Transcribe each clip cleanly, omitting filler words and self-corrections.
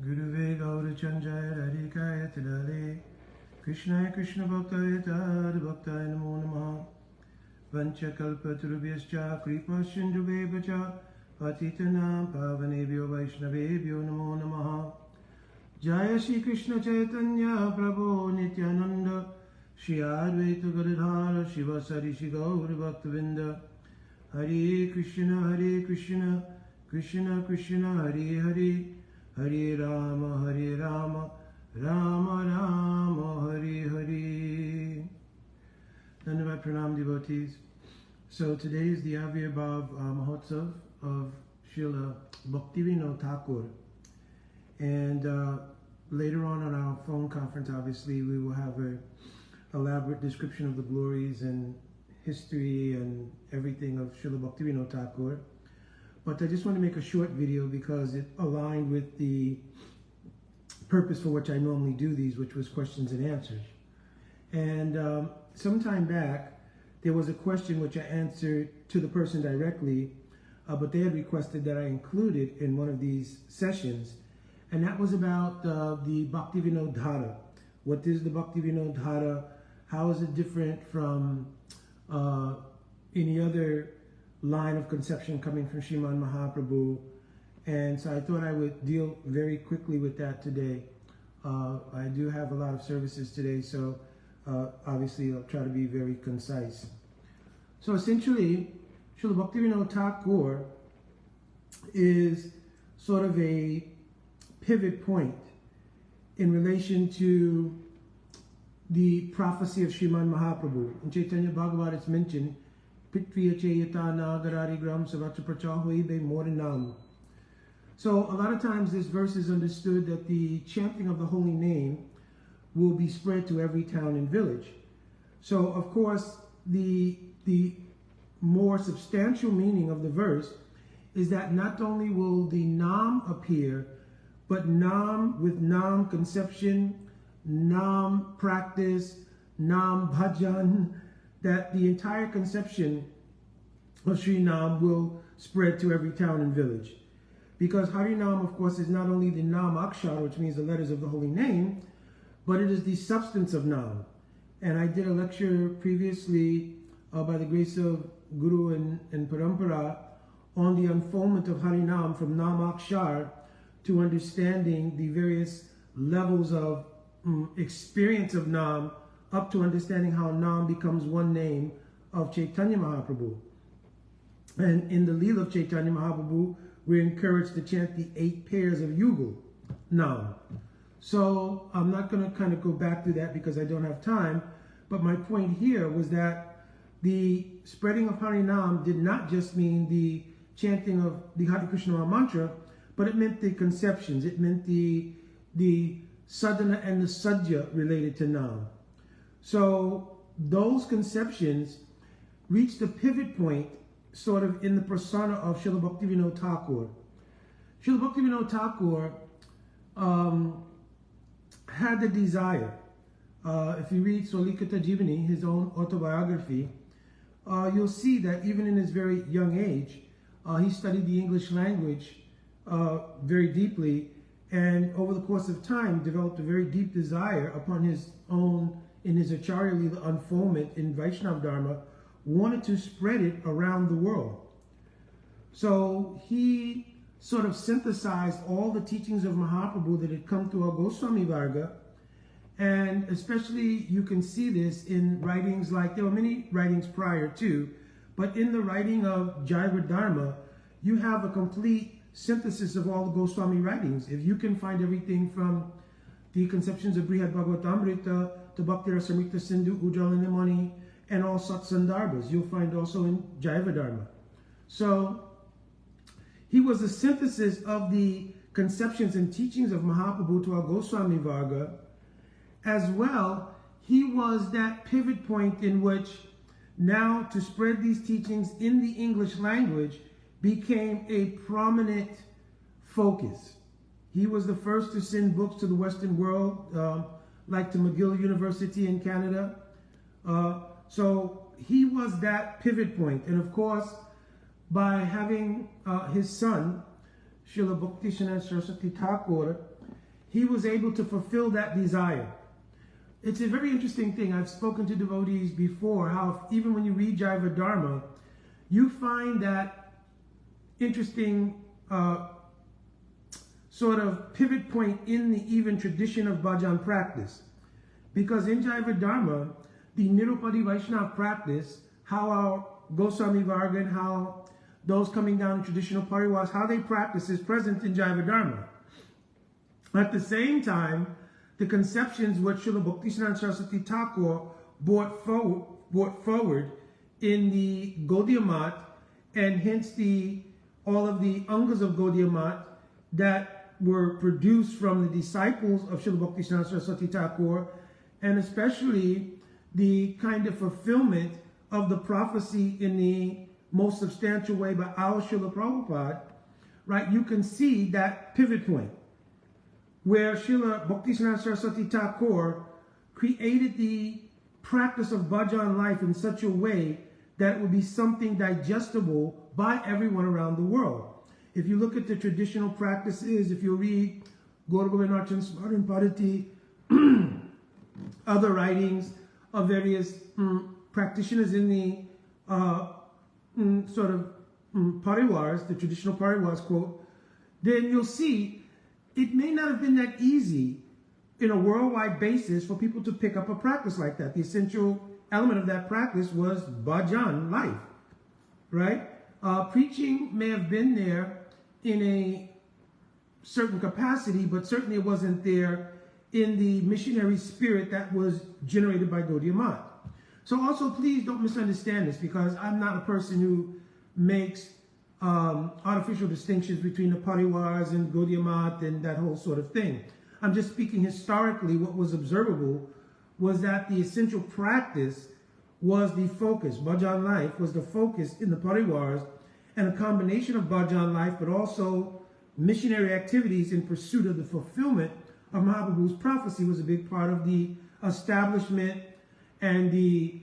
Guruve Gaura Chanjaya Radhikaya Tidale Krishnaya Krishna Bhaktaya Tad Bhaktaya Namo Namaha Vancha Kalpa Turubhyascha Kripa Sindhubevacha Patitanam Pavanebhyo Vaishnavebhyo Namo Namaha Jaya Shri Krishna Chaitanya Prabhu Nityananda Shri Advaita Gadadhara Shivasari Shri Gaura Bhaktivinoda Hare Krishna Krishna Krishna Hare Hare Hare Rama, Rama Rama, Hare Hare. Dandavat Pranam devotees. So today is the Avirbhav Mahotsav of Srila Bhaktivinoda Thakur. And later on our phone conference, obviously, we will have an elaborate description of the glories and history and everything of Srila Bhaktivinoda Thakur. But I just want to make a short video because it aligned with the purpose for which I normally do these, which was questions and answers. And some time back, there was a question which I answered to the person directly, but they had requested that I include it in one of these sessions. And that was about the Bhaktivinoda Dhara. What is the Bhaktivinoda Dhara? How is it different from any other line of conception coming from Sriman Mahaprabhu? And so I thought I would deal very quickly with that today. I do have a lot of services today, so obviously I'll try to be very concise. So essentially, Srila Bhaktivinoda Thakur is sort of a pivot point in relation to the prophecy of Sriman Mahaprabhu. In Chaitanya Bhagavat it's mentioned, so a lot of times this verse is understood that the chanting of the holy name will be spread to every town and village. So of course the more substantial meaning of the verse is that not only will the Nam appear, but Nam with Nam conception, Nam practice, Nam bhajan, that the entire conception of Sri Nam will spread to every town and village. Because Harinam, of course, is not only the Nam Akshar, which means the letters of the holy name, but it is the substance of Nam. And I did a lecture previously by the grace of Guru and Parampara on the unfoldment of Harinam from Nam Akshar to understanding the various levels of experience of Nam, up to understanding how Nam becomes one name of Chaitanya Mahaprabhu. And in the Leela of Chaitanya Mahaprabhu, we're encouraged to chant the 8 pairs of Yugal, Nam. So I'm not going to kind of go back to that because I don't have time, but my point here was that the spreading of Harinam did not just mean the chanting of the Hare Krishna Maha Mantra, but it meant the conceptions, it meant the sadhana and the sadhya related to Nam. So those conceptions reached a pivot point sort of in the persona of Srila Bhaktivinoda Thakur. Srila Bhaktivinoda Thakur had the desire, if you read Solikata Jivani, his own autobiography, you'll see that even in his very young age, he studied the English language very deeply, and over the course of time developed a very deep desire upon his own, in his Acharya Leela unfoldment in Vaishnava Dharma, wanted to spread it around the world. So he sort of synthesized all the teachings of Mahaprabhu that had come through our Goswami Varga, and especially you can see this in writings like, there were many writings prior to, but in the writing of Jaiva Dharma, you have a complete synthesis of all the Goswami writings. If you can find everything from the conceptions of Brihad Bhagavatamrita to Bhakti Rasamrita Sindhu, Ujjalanimani, and all Satsandarbhas, you'll find also in Jaiva Dharma. So he was a synthesis of the conceptions and teachings of Mahaprabhu to our Goswami Varga. As well, he was that pivot point in which now to spread these teachings in the English language became a prominent focus. He was the first to send books to the Western world, like to McGill University in Canada. So he was that pivot point. And of course, by having his son, Srila Bhakti Saraswati Thakur, he was able to fulfill that desire. It's a very interesting thing. I've spoken to devotees before, how even when you read Jaiva Dharma, you find that interesting sort of pivot point in the even tradition of bhajan practice. Because in Jaiva Dharma, the Nirupadi Vaishnava practice, how our Goswami Varga and how those coming down in traditional pariwars, how they practice is present in Jaiva Dharma. At the same time, the conceptions which Srila Bhaktivinoda Saraswati Thakur brought forward in the Gaudiya Math, and hence all of the Angas of Gaudiya Math that were produced from the disciples of Srila Bhaktivinoda Saraswati Thakur, and especially the kind of fulfillment of the prophecy in the most substantial way by our Srila Prabhupada, right? You can see that pivot point where Srila Bhaktivinoda Saraswati Thakur created the practice of bhajan life in such a way that it would be something digestible by everyone around the world. If you look at the traditional practices, if you read Gaura Govindachan Smaran Padati, other writings of various practitioners in the pariwars, the traditional pariwars, quote, then you'll see it may not have been that easy in a worldwide basis for people to pick up a practice like that. The essential element of that practice was bhajan life, right? Preaching may have been there in a certain capacity, but certainly it wasn't there in the missionary spirit that was generated by Gaudiya Math. So also, please don't misunderstand this, because I'm not a person who makes artificial distinctions between the pariwars and Gaudiya Math and that whole sort of thing. I'm just speaking historically. What was observable was that the essential practice was the focus. Bhajan life was the focus in the pariwars, and a combination of bhajan life, but also missionary activities in pursuit of the fulfillment of Mahaprabhu's prophecy was a big part of the establishment and the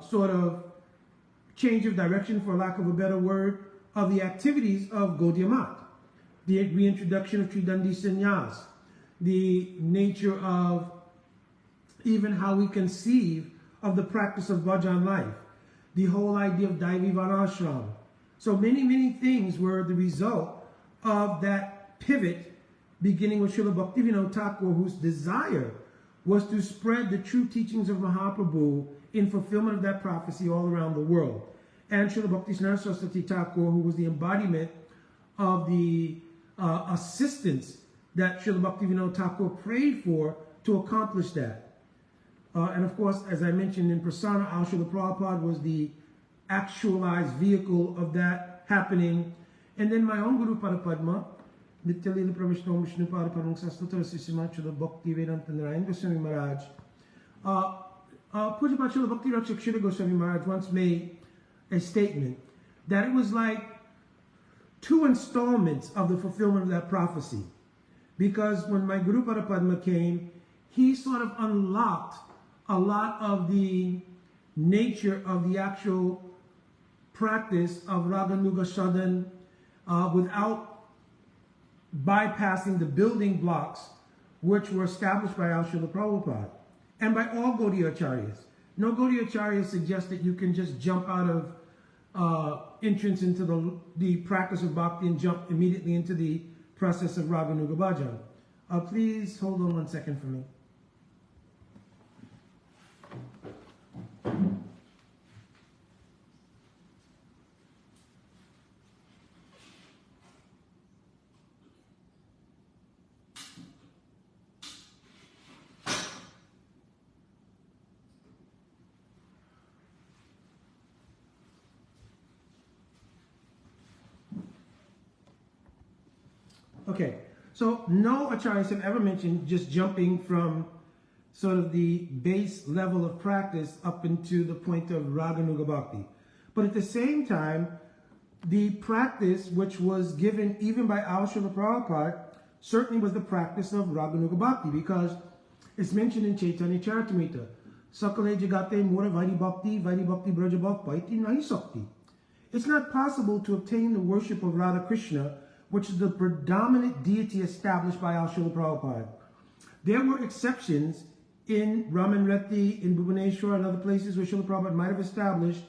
sort of change of direction, for lack of a better word, of the activities of Gaudiya Math. The reintroduction of Tridandi Sannyas, the nature of even how we conceive of the practice of bhajan life, the whole idea of Daivi Varashram. So many, many things were the result of that pivot, beginning with Srila Bhaktivinoda Thakur, whose desire was to spread the true teachings of Mahaprabhu in fulfillment of that prophecy all around the world. And Srila Bhaktivinoda Saraswati Thakur, who was the embodiment of the assistance that Srila Bhaktivinoda Thakur prayed for to accomplish that. And of course, as I mentioned in persona, our Srila Prabhupada was the actualized vehicle of that happening. And then my own Guru Parapadma, Nityalila Pramishna Vishnu Parapadma Sastutra Sisima Srila Bhaktivinoda Narayan Goswami Maharaj, Pujapat Srila Bhakti Rakshak Srila Goswami Maharaj once made a statement that it was like two installments of the fulfillment of that prophecy. Because when my Guru Parapadma came, he sort of unlocked a lot of the nature of the actual practice of Raganuga Sadhan without bypassing the building blocks which were established by our Srila Prabhupada and by all Gaudiya Acharyas. No Gaudiya Acharyas suggest that you can just jump out of entrance into the practice of bhakti and jump immediately into the process of Raganuga Bhajan. Please hold on 1 second for me. Okay, so no acharyas have ever mentioned just jumping from sort of the base level of practice up into the point of Raganuga Bhakti. But at the same time, the practice which was given even by our Srila Prabhupada certainly was the practice of Raganuga Bhakti, because it's mentioned in Chaitanya Charitamrita, Sakale Jagate Mora Vairi Bhakti Braja Bhakti Nahi Sakti. It's not possible to obtain the worship of Radha Krishna which is the predominant deity established by Al Srila Prabhupada. There were exceptions in Ramanrati, in Bhubaneswar, and other places where Srila Prabhupada might have established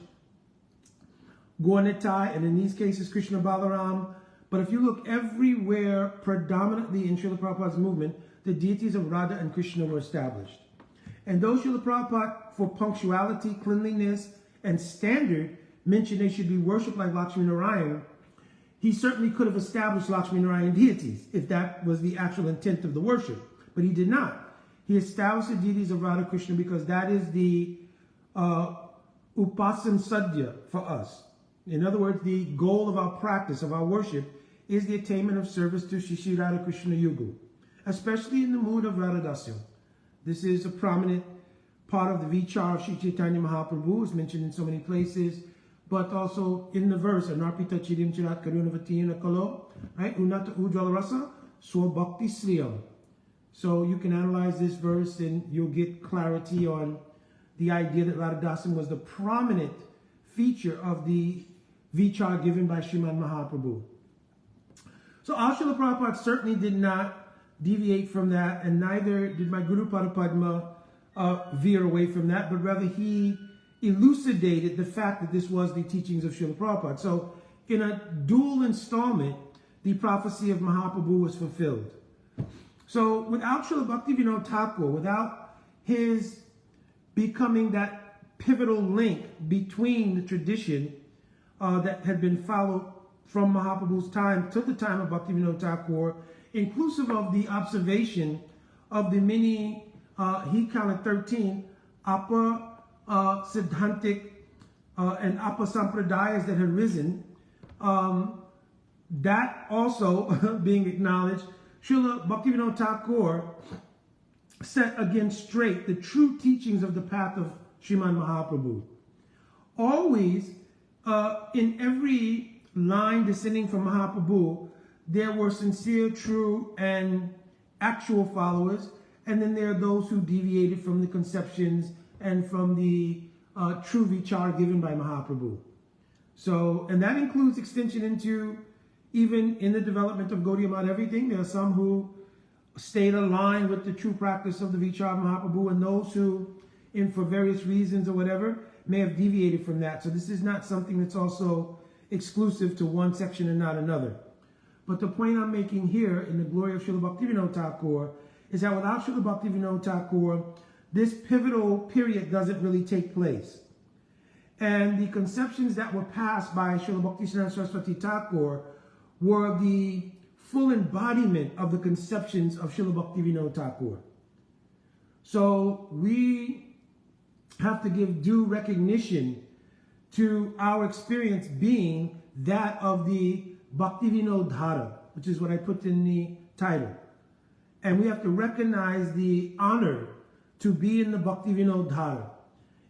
Gaurnitai, and in these cases Krishna Balaram. But if you look everywhere, predominantly in Srila Prabhupada's movement, the deities of Radha and Krishna were established. And though Srila Prabhupada, for punctuality, cleanliness, and standard, mentioned they should be worshipped like Lakshmi Narayan, he certainly could have established Lakshmi Narayan deities if that was the actual intent of the worship. But he did not. He established the deities of Radha Krishna because that is the upasam sadhya for us. In other words, the goal of our practice, of our worship, is the attainment of service to Shri Radha Krishna Yugu, especially in the mood of Radha Dasya. This is a prominent part of the vichar of Sri Chaitanya Mahaprabhu, is mentioned in so many places, but also in the verse, Anarpita Chirim Chirat Karunavatina Kalo, right? Unata Ujjala Rasa, Swabhakti Sriyam. So you can analyze this verse and you'll get clarity on the idea that Radha Dasam was the prominent feature of the vichar given by Srimad Mahaprabhu. So Srila Prabhupada certainly did not deviate from that, and neither did my Guru Parapadma veer away from that, but rather he elucidated the fact that this was the teachings of Srila Prabhupada. So in a dual installment, the prophecy of Mahaprabhu was fulfilled. So without Srila Bhaktivinoda Thakur, without his becoming that pivotal link between the tradition that had been followed from Mahaprabhu's time to the time of Bhaktivinoda Thakur, inclusive of the observation of the many, he counted 13, Apa Siddhantic and Apa Sampradayas that had risen, that also being acknowledged, Srila Bhaktivinoda Thakur set again straight the true teachings of the path of Srimad Mahaprabhu. Always, in every line descending from Mahaprabhu, there were sincere, true, and actual followers, and then there are those who deviated from the conceptions and from the true vichar given by Mahaprabhu. So, and that includes extension into even in the development of Gaudiya Math everything. There are some who stayed aligned with the true practice of the vichar of Mahaprabhu, and those who, for various reasons or whatever, may have deviated from that. So this is not something that's also exclusive to one section and not another. But the point I'm making here in the glory of Srila Bhaktivinoda Thakur is that without Srila Bhaktivinoda Thakur, this pivotal period doesn't really take place. And the conceptions that were passed by Srila Bhaktisiddhanta Saraswati Thakur were the full embodiment of the conceptions of Srila Bhaktivinoda Thakur. So we have to give due recognition to our experience being that of the Bhaktivinoda Dhara, which is what I put in the title. And we have to recognize the honor to be in the Bhaktivinoda Dhara.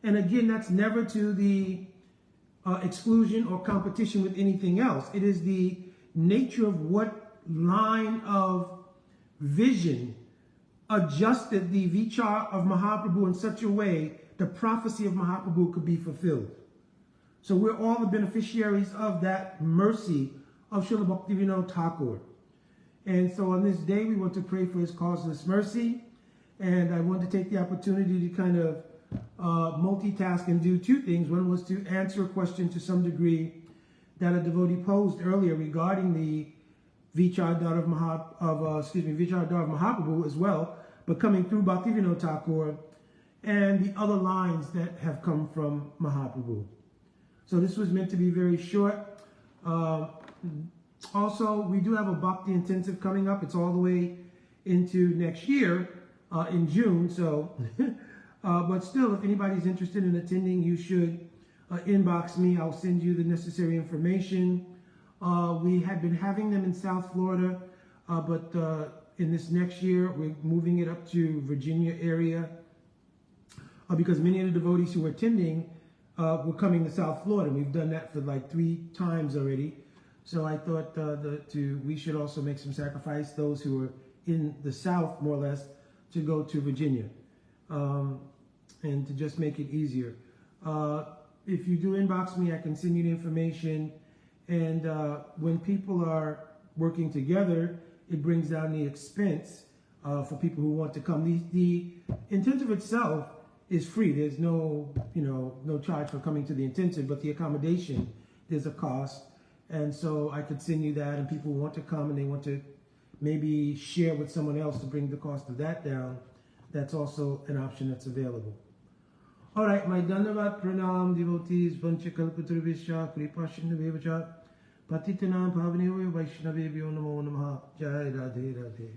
And again, that's never to the exclusion or competition with anything else. It is the nature of what line of vision adjusted the vichar of Mahaprabhu in such a way the prophecy of Mahaprabhu could be fulfilled. So we're all the beneficiaries of that mercy of Srila Bhaktivinoda Thakur. And so on this day, we want to pray for his causeless mercy. And I want to take the opportunity to kind of multitask and do two things. One was to answer a question to some degree that a devotee posed earlier regarding the Vichar Dhara of Mahaprabhu as well, but coming through Bhaktivinoda Thakur and the other lines that have come from Mahaprabhu. So this was meant to be very short. Also, we do have a Bhakti Intensive coming up. It's all the way into next year in June. So, but still, if anybody's interested in attending, you should inbox me. I'll send you the necessary information. We had been having them in South Florida, but in this next year, we're moving it up to Virginia area because many of the devotees who are attending were coming to South Florida. We've done that for like 3 times already. So I thought we should also make some sacrifice, those who are in the South, more or less, to go to Virginia and to just make it easier. If you do inbox me, I can send you the information. And when people are working together, it brings down the expense for people who want to come. The intensive itself is free. There's no charge for coming to the intensive, but the accommodation, there's a cost. And so I could send you that, and people want to come and they want to maybe share with someone else to bring the cost of that down. That's also an option that's available. All right, my Dandavat Pranam devotees, Vanchakalpatrivishya, Kripashinnavevacha, Patitanam Bhavanyo Vaishnavevyo Namo Namaha, Jai Radhe Radhe.